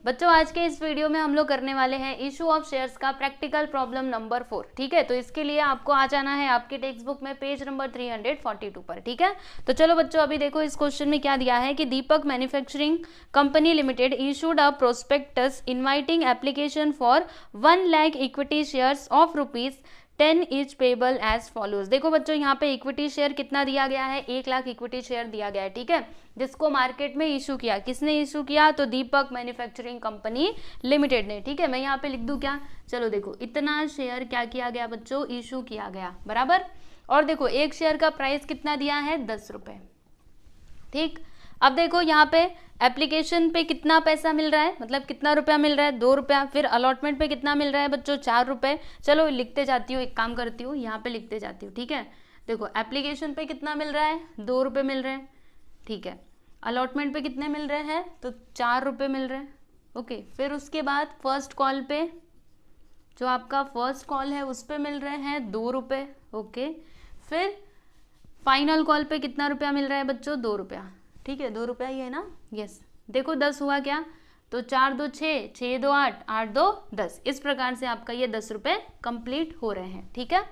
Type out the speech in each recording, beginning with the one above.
बच्चों आज के इस वीडियो में हम लोग करने वाले हैं इशू ऑफ शेयर्स का प्रैक्टिकल प्रॉब्लम नंबर 4। ठीक है, तो इसके लिए आपको आ जाना है आपके टेक्स्ट बुक में पेज नंबर 342 पर। ठीक है, तो चलो बच्चों अभी देखो इस क्वेश्चन में क्या दिया है कि Deepak manufacturing company limited issued a prospectus inviting application for 1 lakh equity shares of ₹10 is payable as follows. देखो बच्चों यहाँ पे इक्विटी शेयर कितना दिया गया है, 1 लाख इक्विटी शेयर दिया गया है। ठीक है, जिसको मार्केट में इशू किया, किसने इशू किया, तो दीपक मैन्युफैक्चरिंग कंपनी लिमिटेड ने। ठीक है, मैं यहाँ पे लिख दूं क्या, चलो देखो इतना शेयर क्या किया गया बच्चों, इशू किया गया, बराबर। और देखो एक शेयर का प्राइस कितना दिया है, 10 रुपए। ठीक, अब देखो यहाँ पे एप्लीकेशन पे कितना पैसा मिल रहा है, मतलब कितना रुपया मिल रहा है, 2 रुपया। फिर अलॉटमेंट पे कितना मिल रहा है बच्चों, 4 रुपए। चलो लिखते जाती हूँ, एक काम करती हूँ यहाँ पे लिखते जाती हूँ। ठीक है, देखो एप्लीकेशन पे कितना मिल रहा है, 2 रुपये मिल रहे हैं। ठीक है, अलॉटमेंट पे कितने मिल रहे हैं, तो 4 रुपये मिल रहे हैं। ओके, फिर उसके बाद फर्स्ट कॉल पे, जो आपका फर्स्ट कॉल है उस पर मिल रहे हैं 2 रुपये। ओके, फिर फाइनल कॉल पे कितना रुपया मिल रहा है बच्चों, 2 रुपया। ठीक है, 2 रुपया ही है ना, यस। देखो 10 हुआ क्या, तो 4 2 6, 6 2 8, 8 2 10। इस प्रकार से आपका ये 10 रुपये कंप्लीट हो रहे हैं। ठीक है,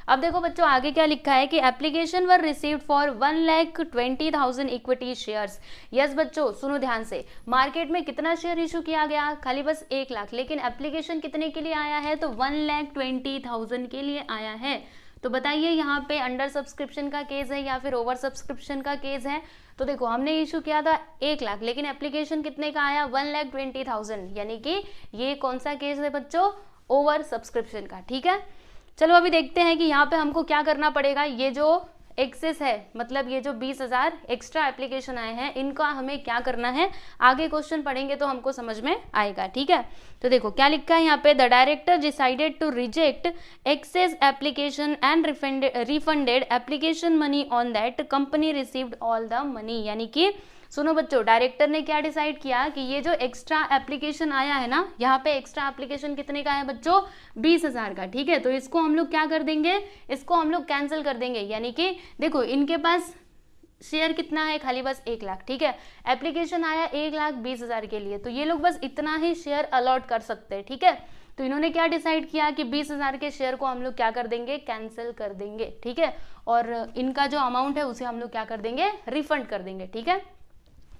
अब देखो बच्चों आगे क्या लिखा है कि application were received for 1,20,000 equity shares. Yes बच्चों सुनो ध्यान से, मार्केट में कितना शेयर इशू किया गया, खाली बस 1 लाख, लेकिन एप्लीकेशन कितने के लिए आया है, तो 1,20,000 के लिए आया है। तो बताइए यहाँ पे अंडर सब्सक्रिप्शन का केस है या फिर ओवर सब्सक्रिप्शन का केस है। तो देखो हमने इशू किया था 1 लाख, लेकिन एप्लीकेशन कितने का आया, 1,20,000, यानी कि ये कौन सा केस है बच्चों, ओवर सब्सक्रिप्शन का। ठीक है, चलो अभी देखते हैं कि यहाँ पे हमको क्या करना पड़ेगा। ये जो एक्सेस है, मतलब ये जो 20,000 एक्स्ट्रा एप्लीकेशन आए हैं, इनका हमें क्या करना है, आगे क्वेश्चन पढ़ेंगे तो हमको समझ में आएगा। ठीक है, तो देखो क्या लिखा है यहाँ पे, the director decided to reject excess application and refunded application money on that company received all the money. यानी कि सुनो बच्चों, डायरेक्टर ने क्या डिसाइड किया कि ये जो एक्स्ट्रा एप्लीकेशन आया है ना, यहाँ पे एक्स्ट्रा एप्लीकेशन कितने का है बच्चों, 20,000 का। ठीक है, तो इसको हम लोग क्या कर देंगे, इसको हम लोग कैंसिल कर देंगे। यानी कि देखो इनके पास शेयर कितना है, खाली बस 1 लाख। ठीक है, एप्लीकेशन आया 1,20,000 के लिए, तो ये लोग बस इतना ही शेयर अलॉट कर सकते हैं। ठीक है, तो इन्होंने क्या डिसाइड किया कि 20,000 के शेयर को हम लोग क्या कर देंगे, कैंसिल कर देंगे। ठीक है, और इनका जो अमाउंट है उसे हम लोग क्या कर देंगे, रिफंड कर देंगे। ठीक है,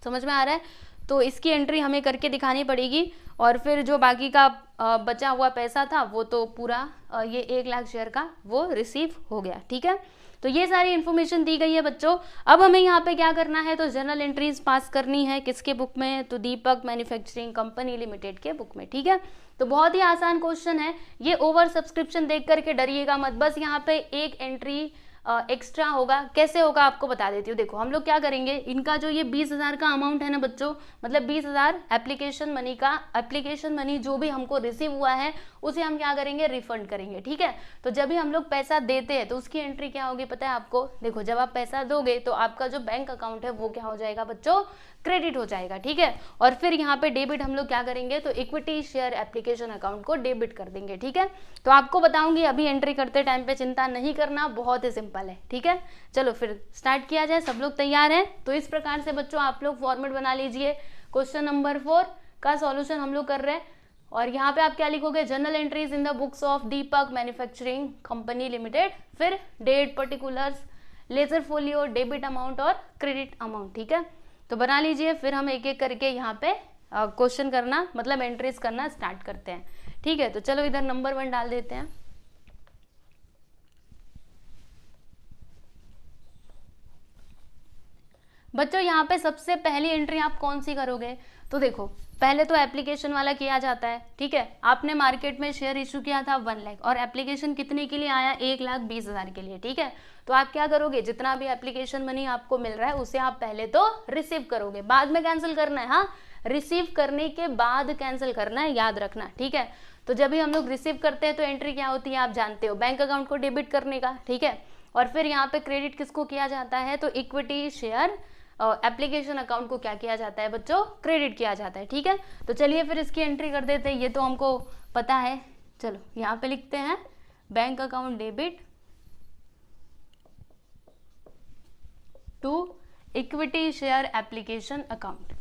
समझ में आ रहा है। तो इसकी एंट्री हमें करके दिखानी पड़ेगी, और फिर जो बाकी का बचा हुआ पैसा था वो तो पूरा ये 1 लाख शेयर का वो रिसीव हो गया। ठीक है, तो ये सारी इन्फॉर्मेशन दी गई है बच्चों। अब हमें यहाँ पे क्या करना है, तो जर्नल एंट्रीज पास करनी है, किसके बुक में, तो दीपक मैन्युफैक्चरिंग कंपनी लिमिटेड के बुक में। ठीक है, तो बहुत ही आसान क्वेश्चन है ये, ओवर सब्सक्रिप्शन देख करके डरिएगा मत, बस यहाँ पे एक एंट्री एक्स्ट्रा होगा। कैसे होगा आपको बता देती हूँ। देखो हम लोग क्या करेंगे, इनका जो ये 20,000 का अमाउंट है ना बच्चों, मतलब 20,000 एप्लीकेशन मनी का, एप्लीकेशन मनी जो भी हमको रिसीव हुआ है उसे हम क्या करेंगे, रिफंड करेंगे। ठीक है, तो जब भी हम लोग पैसा देते हैं तो उसकी एंट्री क्या होगी पता है आपको, देखो जब आप पैसा दोगे तो आपका जो बैंक अकाउंट है वो क्या हो जाएगा बच्चों, क्रेडिट हो जाएगा। ठीक है, और फिर यहाँ पे डेबिट हम लोग क्या करेंगे, तो इक्विटी शेयर एप्लीकेशन अकाउंट को डेबिट कर देंगे। ठीक है, तो आपको बताऊंगी अभी एंट्री करते टाइम पे चिंता नहीं करना, बहुत ही सिंपल है। ठीक है, चलो फिर स्टार्ट किया जाए, सब लोग तैयार हैं। तो इस प्रकार से बच्चों आप लोग फॉर्मेट बना लीजिए, क्वेश्चन नंबर 4 का सॉल्यूशन हम लोग कर रहे हैं। और यहाँ पे आप क्या लिखोगे, general entries in the books of Deepak manufacturing company limited, फिर date, particulars, ledger folio, debit amount और क्रेडिट अमाउंट। ठीक है, तो बना लीजिए, फिर हम एक एक करके यहाँ पे क्वेश्चन करना, मतलब एंट्रीज करना स्टार्ट करते हैं। ठीक है, तो चलो इधर नंबर 1 डाल देते हैं। बच्चों यहाँ पे सबसे पहली एंट्री आप कौन सी करोगे, तो देखो पहले तो एप्लीकेशन वाला किया जाता है। ठीक है, आपने मार्केट में शेयर इशू किया था 1 लाख, और एप्लीकेशन कितने के लिए आया, 1,20,000 के लिए। ठीक है, तो आप क्या करोगे, जितना भी एप्लीकेशन मनी आपको मिल रहा है उसे आप पहले तो रिसीव करोगे, बाद में कैंसिल करना है। हाँ, रिसीव करने के बाद कैंसिल करना है, याद रखना। ठीक है, तो जब भी हम लोग रिसीव करते हैं तो एंट्री क्या होती है आप जानते हो, बैंक अकाउंट को डेबिट करने का। ठीक है, और फिर यहाँ पे क्रेडिट किसको किया जाता है, तो इक्विटी शेयर एप्लीकेशन अकाउंट को क्या किया जाता है बच्चों, क्रेडिट किया जाता है। ठीक है, तो चलिए फिर इसकी एंट्री कर देते हैं, ये तो हमको पता है। चलो यहाँ पे लिखते हैं bank account debit to equity share application account.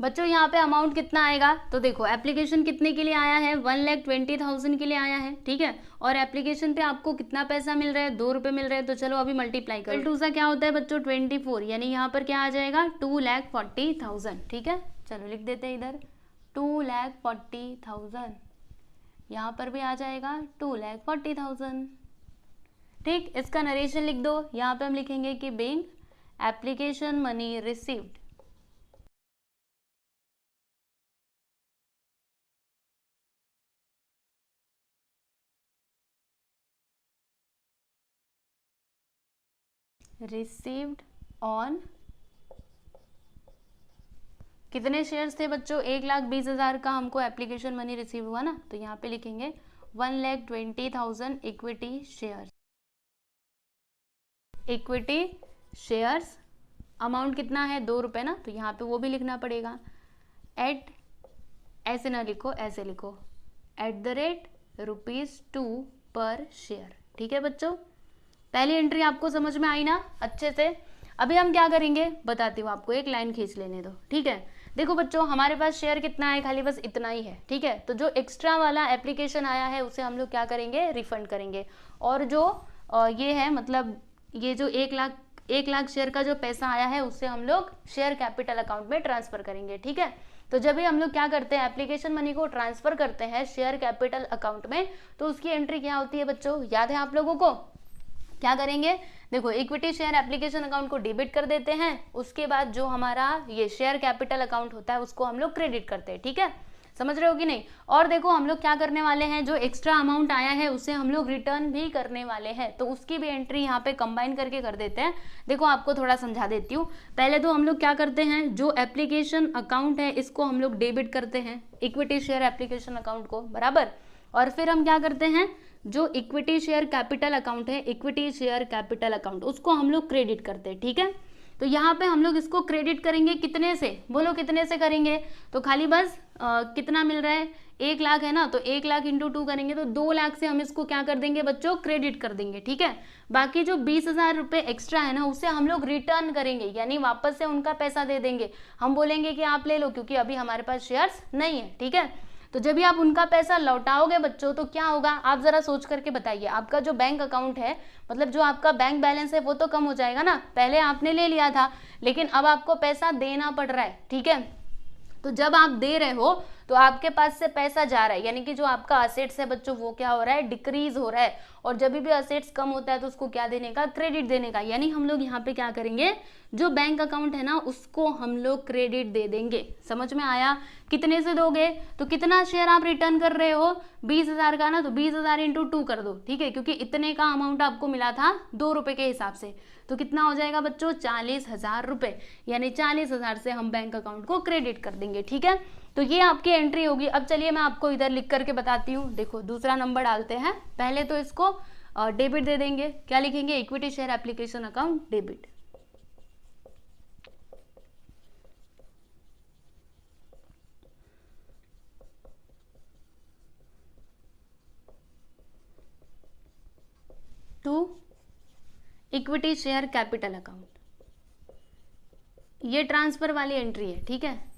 बच्चों यहाँ पे अमाउंट कितना आएगा, तो देखो एप्लीकेशन कितने के लिए आया है, 1,20,000 के लिए आया है, ठीक है। और एप्लीकेशन पे आपको कितना पैसा मिल रहा है, 2 रुपये मिल रहे हैं। तो चलो अभी मल्टीप्लाई करो, 2 सा क्या होता है बच्चों 24, यानी यहाँ पर क्या आ जाएगा 2,40,000, ठीक है। चलो लिख देते हैं इधर 2,40,000, यहाँ पर भी आ जाएगा 2,40,000, ठीक। इसका नरेशन लिख दो, यहाँ पे हम लिखेंगे कि being application money received, received on कितने शेयर्स थे बच्चों, 1,20,000 का हमको एप्लीकेशन मनी रिसीव हुआ ना, तो यहाँ पे लिखेंगे 1,20,000 equity shares. Equity shares amount कितना है 2 रुपये ना, तो यहाँ पे वो भी लिखना पड़ेगा। एट ऐसे ना लिखो, ऐसे लिखो @2 पर शेयर, ठीक है बच्चों। पहली एंट्री आपको समझ में आई ना अच्छे से। अभी हम क्या करेंगे बताती हूँ आपको, एक लाइन खींच लेने दो, ठीक है। देखो बच्चों हमारे पास शेयर कितना है, खाली बस इतना ही है, ठीक है। तो जो एक्स्ट्रा वाला एप्लीकेशन आया है उसे हम लोग क्या करेंगे, रिफंड करेंगे। और जो ये है मतलब ये जो 1 लाख शेयर का जो पैसा आया है उससे हम लोग शेयर कैपिटल अकाउंट में ट्रांसफर करेंगे, ठीक है। तो जब भी हम लोग क्या करते हैं एप्लीकेशन मनी को ट्रांसफर करते हैं शेयर कैपिटल अकाउंट में, तो उसकी एंट्री क्या होती है बच्चों, याद है आप लोगों को, क्या करेंगे, देखो इक्विटी शेयर एप्लीकेशन अकाउंट को डेबिट कर देते हैं, उसके बाद जो हमारा ये शेयर कैपिटल अकाउंट होता है उसको हम लोग क्रेडिट करते हैं, ठीक है। समझ रहे हो कि नहीं। और देखो हम लोग क्या करने वाले हैं, जो एक्स्ट्रा अमाउंट आया है उसे हम लोग रिटर्न भी करने वाले हैं, तो उसकी भी एंट्री यहाँ पे कंबाइन करके कर देते हैं। देखो आपको थोड़ा समझा देती हूँ। पहले तो हम लोग क्या करते हैं, जो एप्लीकेशन अकाउंट है इसको हम लोग डेबिट करते हैं, इक्विटी शेयर एप्लीकेशन अकाउंट को, बराबर। और फिर हम क्या करते हैं, जो इक्विटी शेयर कैपिटल अकाउंट है, इक्विटी शेयर कैपिटल अकाउंट, उसको हम लोग क्रेडिट करते हैं, ठीक है। तो यहाँ पे हम लोग इसको क्रेडिट करेंगे कितने से, बोलो कितने से करेंगे, तो खाली बस कितना मिल रहा है 1 लाख है ना, तो 1 लाख इंटू 2 करेंगे तो 2 लाख से हम इसको क्या कर देंगे बच्चों, क्रेडिट कर देंगे, ठीक है। बाकी जो 20,000 रुपये एक्स्ट्रा है ना उसे हम लोग रिटर्न करेंगे, यानी वापस से उनका पैसा दे देंगे। हम बोलेंगे कि आप ले लो क्योंकि अभी हमारे पास शेयर्स नहीं है, ठीक है। तो जब भी आप उनका पैसा लौटाओगे बच्चों तो क्या होगा, आप जरा सोच करके बताइए। आपका जो बैंक अकाउंट है, मतलब जो आपका बैंक बैलेंस है वो तो कम हो जाएगा ना, पहले आपने ले लिया था लेकिन अब आपको पैसा देना पड़ रहा है, ठीक है। तो जब आप दे रहे हो तो आपके पास से पैसा जा रहा है, यानी कि जो आपका असेट्स है बच्चों वो क्या हो रहा है, डिक्रीज हो रहा है। और जब भी असेट्स कम होता है तो उसको क्या देने का, क्रेडिट देने का। यानी हम लोग यहाँ पे क्या करेंगे, जो बैंक अकाउंट है ना उसको हम लोग क्रेडिट दे देंगे। समझ में आया। कितने से दोगे, तो कितना शेयर आप रिटर्न कर रहे हो, 20,000 का ना, तो 20,000 इंटू 2 कर दो, ठीक है, क्योंकि इतने का अमाउंट आपको मिला था 2 रुपए के हिसाब से। तो कितना हो जाएगा बच्चों, 40,000 रुपए, यानी 40,000 से हम बैंक अकाउंट को क्रेडिट कर देंगे, ठीक है। तो ये आपकी एंट्री होगी। अब चलिए मैं आपको इधर लिख करके बताती हूँ। देखो दूसरा नंबर डालते हैं, पहले तो इसको डेबिट दे देंगे, क्या लिखेंगे, equity share application account debit. To equity share capital account, ये ट्रांसफर वाली एंट्री है, ठीक है।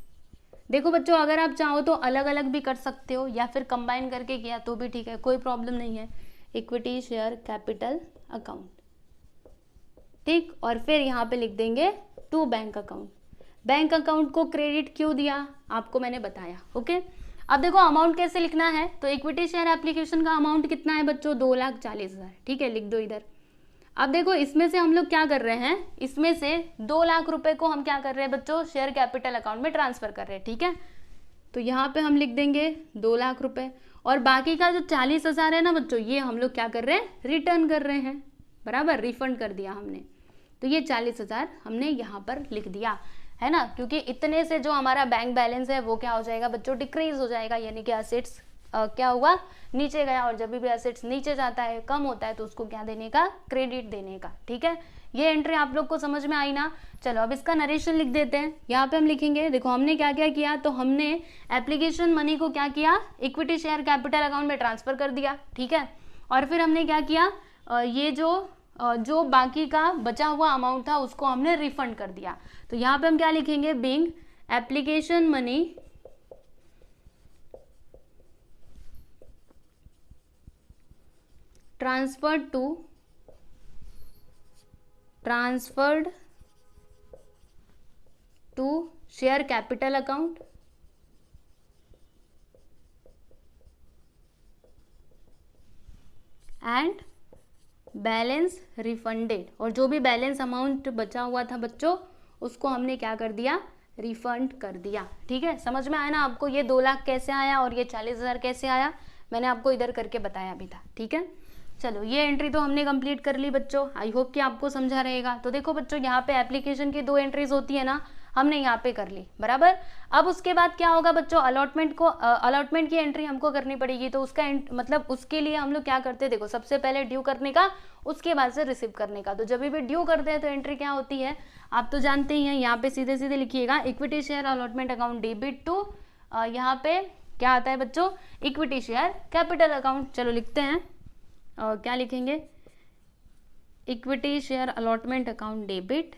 देखो बच्चों अगर आप चाहो तो अलग अलग भी कर सकते हो या फिर कंबाइन करके किया तो भी ठीक है, कोई प्रॉब्लम नहीं है। इक्विटी शेयर कैपिटल अकाउंट, ठीक। और फिर यहाँ पे लिख देंगे to bank account. Bank account को क्रेडिट क्यों दिया आपको मैंने बताया, ओके। अब देखो अमाउंट कैसे लिखना है, तो इक्विटी शेयर एप्लीकेशन का अमाउंट कितना है बच्चों, 2,40,000, ठीक है, लिख दो इधर। अब देखो इसमें से हम लोग क्या कर रहे हैं, इसमें से 2 लाख रुपए को हम क्या कर रहे हैं बच्चों, शेयर कैपिटल अकाउंट में ट्रांसफर कर रहे हैं, ठीक है। तो यहाँ पे हम लिख देंगे 2 लाख रुपए, और बाकी का जो 40,000 है ना बच्चों, ये हम लोग क्या कर रहे हैं, रिटर्न कर रहे हैं, बराबर, रिफंड कर दिया हमने। तो ये 40,000 हमने यहाँ पर लिख दिया, है ना, क्योंकि इतने से जो हमारा बैंक बैलेंस है वो क्या हो जाएगा बच्चों, डिक्रीज हो जाएगा, यानी कि असेट्स क्या हुआ, नीचे गया। और जब भी असेट्स नीचे जाता है, कम होता है, तो उसको क्या देने का, क्रेडिट देने का, ठीक है। ये एंट्री आप लोग को समझ में आई ना। चलो अब इसका नरेशन लिख देते हैं। यहाँ पे हम लिखेंगे, देखो हमने क्या क्या किया, तो हमने एप्लीकेशन मनी को क्या किया, इक्विटी शेयर कैपिटल अकाउंट में ट्रांसफर कर दिया, ठीक है। और फिर हमने क्या किया, ये जो बाकी का बचा हुआ अमाउंट था उसको हमने रिफंड कर दिया। तो यहाँ पे हम क्या लिखेंगे, being application money transferred to share capital account and balance refunded, और जो भी बैलेंस अमाउंट बचा हुआ था बच्चों उसको हमने क्या कर दिया, रिफंड कर दिया। ठीक है, समझ में आया ना आपको ये 2 लाख कैसे आया और ये 40,000 कैसे आया, मैंने आपको इधर करके बताया भी था। ठीक है, चलो ये एंट्री तो हमने कंप्लीट कर ली बच्चों, आई होप कि आपको समझा रहेगा। तो देखो बच्चों यहाँ पे एप्लीकेशन की 2 एंट्रीज होती है ना, हमने यहाँ पे कर ली बराबर। अब उसके बाद क्या होगा बच्चों, अलॉटमेंट की एंट्री हमको करनी पड़ेगी। तो उसका मतलब उसके लिए हम लोग क्या करते हैं, देखो सबसे पहले ड्यू करने का, उसके बाद से रिसीव करने का। तो जब भी ड्यू करते हैं तो एंट्री क्या होती है आप तो जानते ही हैं, यहाँ पे सीधे सीधे लिखिएगा equity share allotment account debit to, यहाँ पे क्या आता है बच्चों, इक्विटी शेयर कैपिटल अकाउंट। चलो लिखते हैं, क्या लिखेंगे, equity share allotment account debit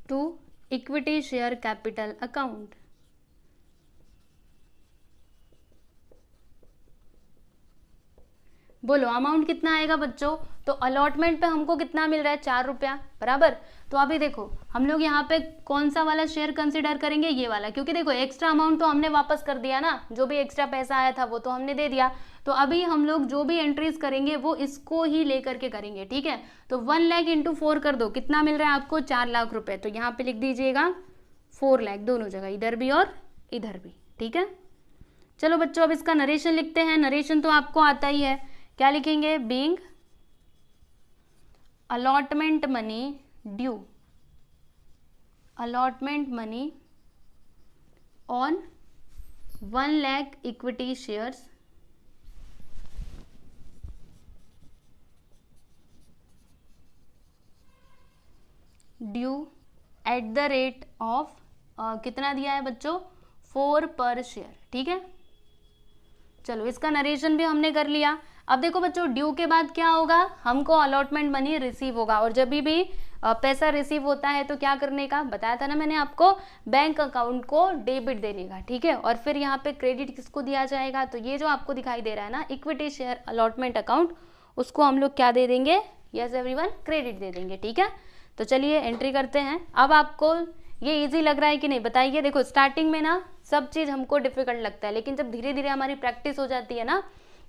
to equity share capital account. बोलो अमाउंट कितना आएगा बच्चों, तो अलॉटमेंट पे हमको कितना मिल रहा है, 4 रुपया बराबर। तो अभी देखो हम लोग यहाँ पे कौन सा वाला शेयर कंसिडर करेंगे, ये वाला, क्योंकि देखो एक्स्ट्रा अमाउंट तो हमने वापस कर दिया ना, जो भी एक्स्ट्रा पैसा आया था वो तो हमने दे दिया। तो अभी हम लोग जो भी एंट्रीज करेंगे वो इसको ही लेकर के करेंगे। ठीक है, तो 1 लाख इंटू 4 कर दो, कितना मिल रहा है आपको, 4 लाख रुपए। तो यहाँ पे लिख दीजिएगा 4 लाख दोनों जगह, इधर भी और इधर भी। ठीक है, चलो बच्चों अब इसका नरेशन लिखते हैं। नरेशन तो आपको आता ही है, क्या लिखेंगे, being allotment money due, allotment money on 1 lakh equity shares due at the rate of कितना दिया है बच्चों, 4 पर शेयर। ठीक है, चलो इसका नरेशन भी हमने कर लिया। अब देखो बच्चों ड्यू के बाद क्या होगा, हमको अलॉटमेंट मनी रिसीव होगा, और जब भी पैसा रिसीव होता है तो क्या करने का बताया था ना मैंने आपको, बैंक अकाउंट को डेबिट देने का। ठीक है, और फिर यहाँ पे क्रेडिट किसको दिया जाएगा, तो ये जो आपको दिखाई दे रहा है ना इक्विटी शेयर अलॉटमेंट अकाउंट, उसको हम लोग क्या दे देंगे, यस एवरीवन, क्रेडिट दे देंगे। ठीक है, तो चलिए एंट्री करते हैं। अब आपको ये इजी लग रहा है कि नहीं बताइए। देखो स्टार्टिंग में ना सब चीज़ हमको डिफिकल्ट लगता है, लेकिन जब धीरे धीरे हमारी प्रैक्टिस हो जाती है ना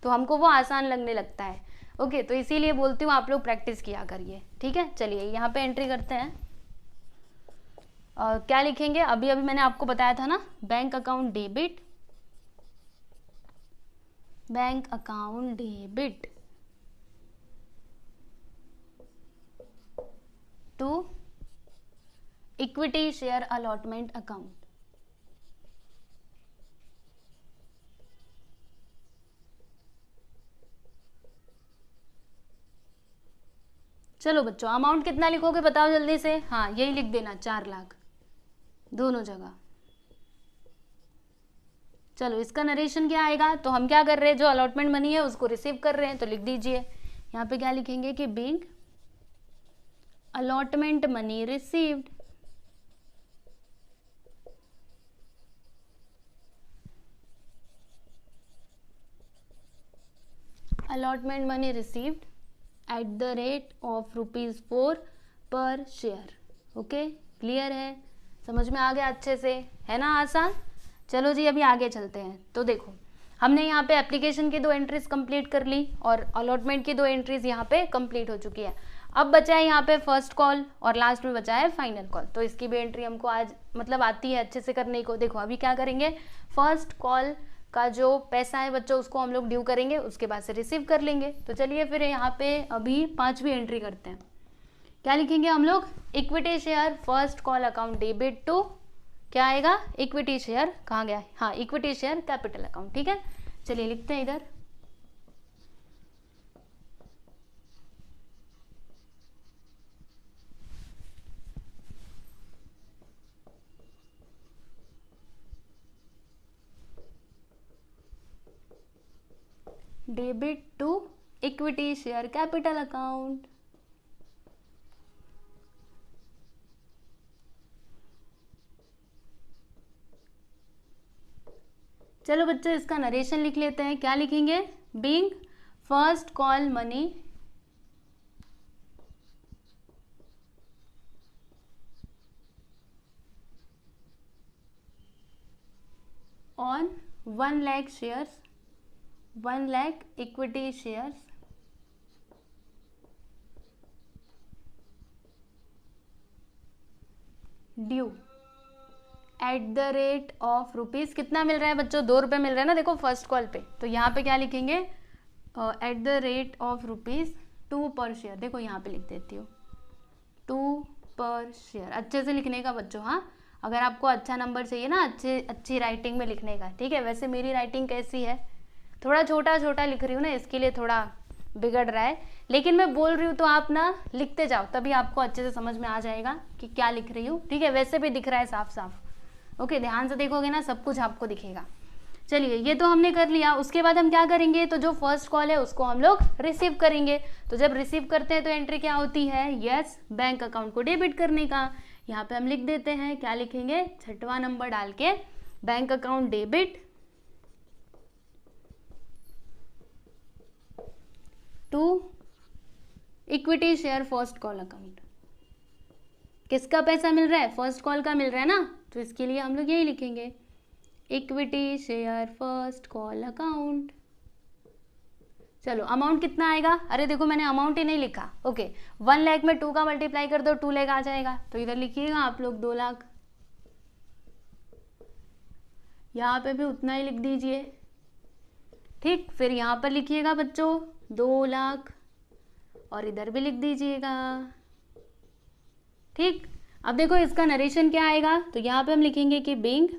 तो हमको वो आसान लगने लगता है। ओके, तो इसीलिए बोलती हूँ आप लोग प्रैक्टिस किया करिए। ठीक है, चलिए यहाँ पे एंट्री करते हैं। क्या लिखेंगे, अभी अभी मैंने आपको बताया था ना, bank account debit, bank account debit to equity share allotment account. चलो बच्चों अमाउंट कितना लिखोगे बताओ जल्दी से, हाँ यही लिख देना, 4 लाख दोनों जगह। चलो इसका नरेशन क्या आएगा, तो हम क्या कर रहे हैं, जो अलॉटमेंट मनी है उसको रिसीव कर रहे हैं, तो लिख दीजिए यहाँ पे क्या लिखेंगे कि being allotment money received, allotment money received eight the rate of ₹4 पर शेयर। ओके, क्लियर है, समझ में आ गया अच्छे से, है ना आसान। चलो जी अभी आगे चलते हैं। तो देखो हमने यहाँ पे एप्लीकेशन की 2 एंट्रीज कंप्लीट कर ली और अलॉटमेंट की 2 एंट्रीज यहाँ पे कंप्लीट हो चुकी है। अब बचा है यहाँ पे फर्स्ट कॉल और लास्ट में बचा है फाइनल कॉल। तो इसकी भी एंट्री हमको आज मतलब आती है अच्छे से करने को। देखो अभी क्या करेंगे, फर्स्ट कॉल का जो पैसा है बच्चों उसको हम लोग ड्यू करेंगे, उसके बाद से रिसीव कर लेंगे। तो चलिए फिर यहाँ पे अभी 5वीं एंट्री करते हैं। क्या लिखेंगे हम लोग, equity share first call account debit to, क्या आएगा, इक्विटी शेयर, कहाँ गया, हाँ इक्विटी शेयर कैपिटल अकाउंट। ठीक है, चलिए लिखते हैं इधर। Debit to equity share capital account. चलो बच्चों इसका नरेशन लिख लेते हैं। क्या लिखेंगे? Being first call money on 1 lakh shares, 1 lakh equity shares due at the rate of rupees. कितना मिल रहा है बच्चों? 2 रुपये मिल रहा है ना, देखो फर्स्ट कॉल पे। तो यहाँ पे क्या लिखेंगे? Eight the rate of rupees 2 पर शेयर। देखो यहाँ पे लिख देती हूँ 2 पर शेयर। अच्छे से लिखने का बच्चों, हाँ, अगर आपको अच्छा नंबर चाहिए ना, अच्छी राइटिंग में लिखने का, ठीक है। वैसे मेरी राइटिंग कैसी है? थोड़ा छोटा छोटा लिख रही हूँ ना, इसके लिए थोड़ा बिगड़ रहा है, लेकिन मैं बोल रही हूँ तो आप ना लिखते जाओ, तभी आपको अच्छे से समझ में आ जाएगा कि क्या लिख रही हूँ, ठीक है। वैसे भी दिख रहा है साफ साफ, ओके। ध्यान से देखोगे ना सब कुछ आपको दिखेगा। चलिए ये तो हमने कर लिया। उसके बाद हम क्या करेंगे? तो जो फर्स्ट कॉल है उसको हम लोग रिसीव करेंगे। तो जब रिसीव करते हैं तो एंट्री क्या होती है? यस, बैंक अकाउंट को डेबिट करने का। यहाँ पे हम लिख देते हैं, क्या लिखेंगे? 6वां नंबर डाल के bank account debit to equity share first call account. किसका पैसा मिल रहा है? फर्स्ट कॉल का मिल रहा है ना, तो इसके लिए हम लोग यही लिखेंगे, equity share first call account. चलो अमाउंट कितना आएगा? अरे देखो मैंने अमाउंट ही नहीं लिखा, ओके। 1 लाख में 2 का मल्टीप्लाई कर दो, 2 लाख आ जाएगा। तो इधर लिखिएगा आप लोग 2 लाख, यहाँ पे भी उतना ही लिख दीजिए, ठीक। फिर यहाँ पर लिखिएगा बच्चों 2 लाख और इधर भी लिख दीजिएगा, ठीक। अब देखो इसका नरेशन क्या आएगा? तो यहाँ पे हम लिखेंगे कि being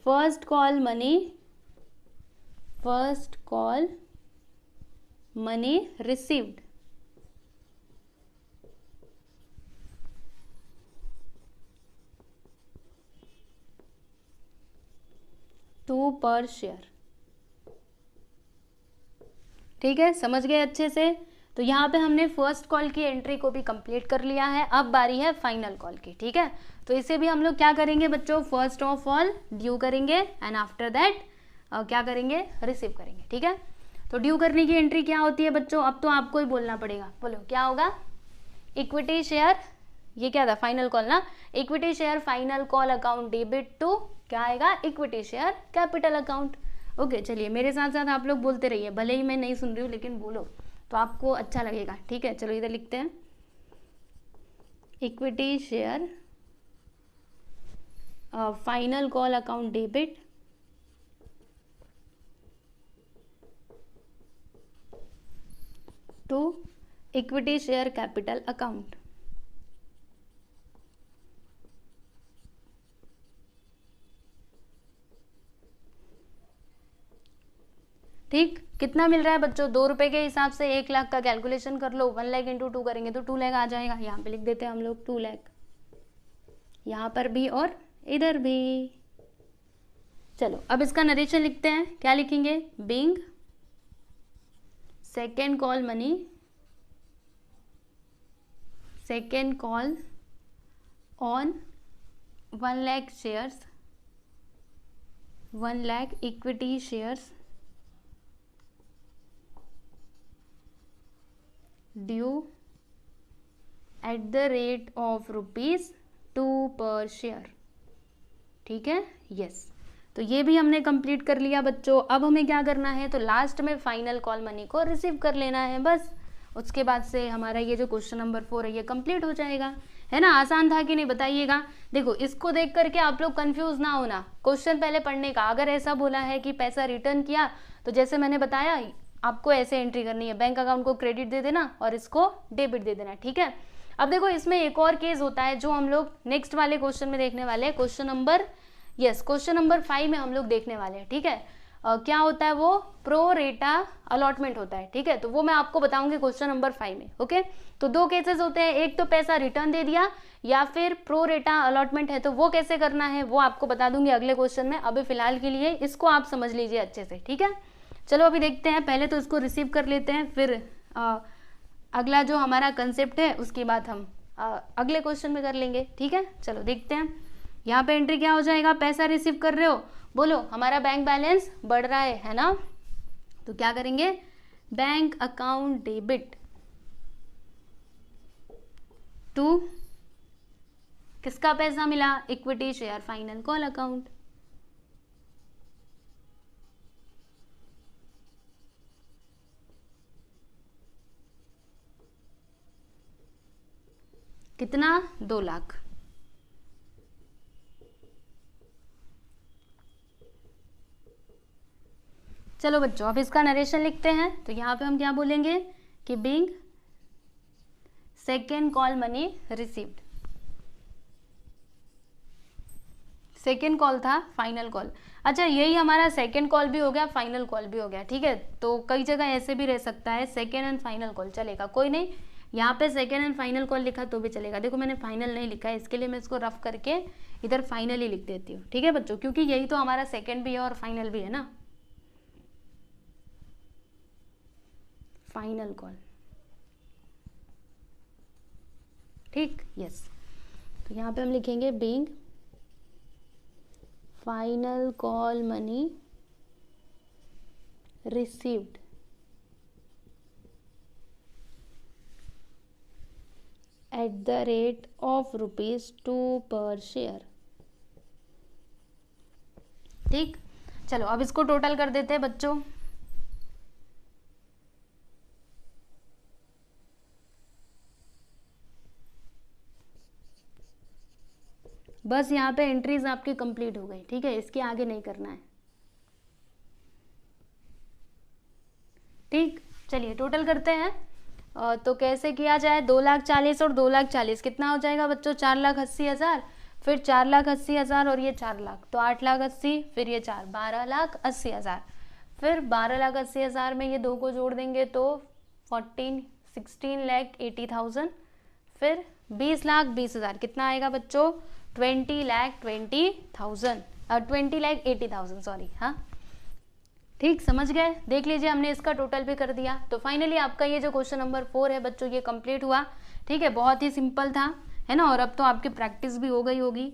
first call money received to per share, ठीक है। समझ गए अच्छे से? तो यहाँ पे हमने फर्स्ट कॉल की एंट्री को भी कंप्लीट कर लिया है। अब बारी है फाइनल कॉल की, ठीक है। तो इसे भी हम लोग क्या करेंगे बच्चों? फर्स्ट ऑफ ऑल ड्यू करेंगे एंड आफ्टर दैट क्या करेंगे? रिसीव करेंगे, ठीक है। तो ड्यू करने की एंट्री क्या होती है बच्चों? अब तो आपको ही बोलना पड़ेगा, बोलो क्या होगा? इक्विटी शेयर, ये क्या था? फाइनल कॉल ना। Equity share final call account debit to क्या आएगा? Equity share capital account. Okay चलिए मेरे साथ साथ आप लोग बोलते रहिए, भले ही मैं नहीं सुन रही हूँ लेकिन बोलो तो आपको अच्छा लगेगा, ठीक है। चलो इधर लिखते हैं, equity share final call account debit to equity share capital account. ठीक, कितना मिल रहा है बच्चों? 2 रुपए के हिसाब से 1 लाख का कैलकुलेशन कर लो। 1 लाख इंटू 2 करेंगे तो 2 लाख आ जाएगा। यहाँ पे लिख देते हैं हम लोग 2 लाख, यहाँ पर भी और इधर भी। चलो अब इसका नरेशन लिखते हैं। क्या लिखेंगे? Being second call money, second call on 1 lakh shares, 1 lakh equity shares due at the rate of ₹2 पर शेयर, ठीक है। यस, तो ये भी हमने कंप्लीट कर लिया बच्चों। अब हमें क्या करना है? तो लास्ट में फाइनल कॉल मनी को रिसीव कर लेना है बस। उसके बाद से हमारा ये जो क्वेश्चन नंबर 4 है ये कंप्लीट हो जाएगा, है ना। आसान था कि नहीं बताइएगा। देखो इसको देख करके आप लोग कंफ्यूज ना होना, क्वेश्चन पहले पढ़ने का। अगर ऐसा बोला है कि पैसा रिटर्न किया तो जैसे मैंने बताया आपको ऐसे एंट्री करनी है, बैंक अकाउंट को क्रेडिट दे देना और इसको डेबिट दे देना, ठीक है। अब देखो इसमें एक और केस होता है जो हम लोग नेक्स्ट वाले क्वेश्चन में देखने वाले हैं। क्वेश्चन नंबर 5 में हम लोग देखने वाले हैं, ठीक है। क्या होता है वो? प्रो रेटा अलॉटमेंट होता है, ठीक है। तो वो मैं आपको बताऊंगी क्वेश्चन नंबर 5 में, ओके। तो 2 केसेस होते हैं, एक तो पैसा रिटर्न दे दिया या फिर प्रो रेटा अलॉटमेंट है, तो वो कैसे करना है वो आपको बता दूंगी अगले क्वेश्चन में। अभी फिलहाल के लिए इसको आप समझ लीजिए अच्छे से, ठीक है। चलो अभी देखते हैं, पहले तो इसको रिसीव कर लेते हैं, फिर अगला जो हमारा कंसेप्ट है उसके बाद हम अगले क्वेश्चन में कर लेंगे, ठीक है। चलो देखते हैं, यहाँ पे एंट्री क्या हो जाएगा, पैसा रिसीव कर रहे हो, बोलो हमारा बैंक बैलेंस बढ़ रहा है ना, तो क्या करेंगे, बैंक अकाउंट डेबिट टू किसका पैसा मिला, equity share final call account. कितना, 2 लाख। चलो बच्चों अब इसका नरेशन लिखते हैं, तो यहाँ पे हम क्या बोलेंगे कि being second call money received, second call था फाइनल कॉल। अच्छा यही हमारा सेकेंड कॉल भी हो गया, फाइनल कॉल भी हो गया, ठीक है। तो कई जगह ऐसे भी रह सकता है, सेकेंड एंड फाइनल कॉल चलेगा, कोई नहीं, यहाँ पे सेकेंड एंड फाइनल कॉल लिखा तो भी चलेगा। देखो मैंने फाइनल नहीं लिखा है, इसके लिए मैं इसको रफ करके इधर फाइनल ही लिख देती हूँ, ठीक है बच्चों, क्योंकि यही तो हमारा सेकेंड भी है और फाइनल भी है ना, फाइनल कॉल, ठीक, यस। तो यहाँ पे हम लिखेंगे being final call money received eight the rate of ₹2 पर शेयर, ठीक। चलो अब इसको टोटल कर देते हैं बच्चों, बस यहाँ पे एंट्रीज आपकी कंप्लीट हो गई, ठीक है, इसके आगे नहीं करना है, ठीक। चलिए टोटल करते हैं, तो कैसे किया जाए, 2,40,000 और 2,40,000 कितना हो जाएगा बच्चों, 4,80,000, फिर 4,80,000 और ये 4 लाख, तो 8,80,000, फिर ये 4, 12,80,000, फिर 12,80,000 में ये 2 को जोड़ देंगे तो 16,80,000, फिर 20,20,000 कितना आएगा बच्चों, 20,20,000 और 20,80,000 सॉरी, हाँ ठीक, समझ गए। देख लीजिए हमने इसका टोटल भी कर दिया। तो फाइनली आपका ये जो क्वेश्चन नंबर 4 है बच्चों ये कंप्लीट हुआ, ठीक है, बहुत ही सिंपल था, है ना, और अब तो आपकी प्रैक्टिस भी हो गई होगी।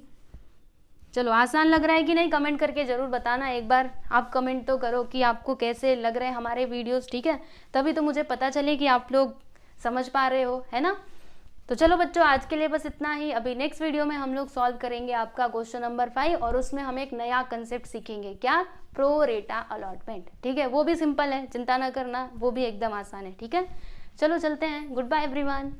चलो आसान लग रहा है कि नहीं, कमेंट करके ज़रूर बताना, एक बार आप कमेंट तो करो कि आपको कैसे लग रहे हैं हमारे वीडियोस, ठीक है, तभी तो मुझे पता चले कि आप लोग समझ पा रहे हो, है ना। तो चलो बच्चों आज के लिए बस इतना ही, अभी नेक्स्ट वीडियो में हम लोग सॉल्व करेंगे आपका क्वेश्चन नंबर 5 और उसमें हम एक नया कंसेप्ट सीखेंगे, क्या, प्रो रेटा अलॉटमेंट, ठीक है, वो भी सिंपल है, चिंता ना करना, वो भी एकदम आसान है, ठीक है। चलो चलते हैं, गुड बाय एवरीवन।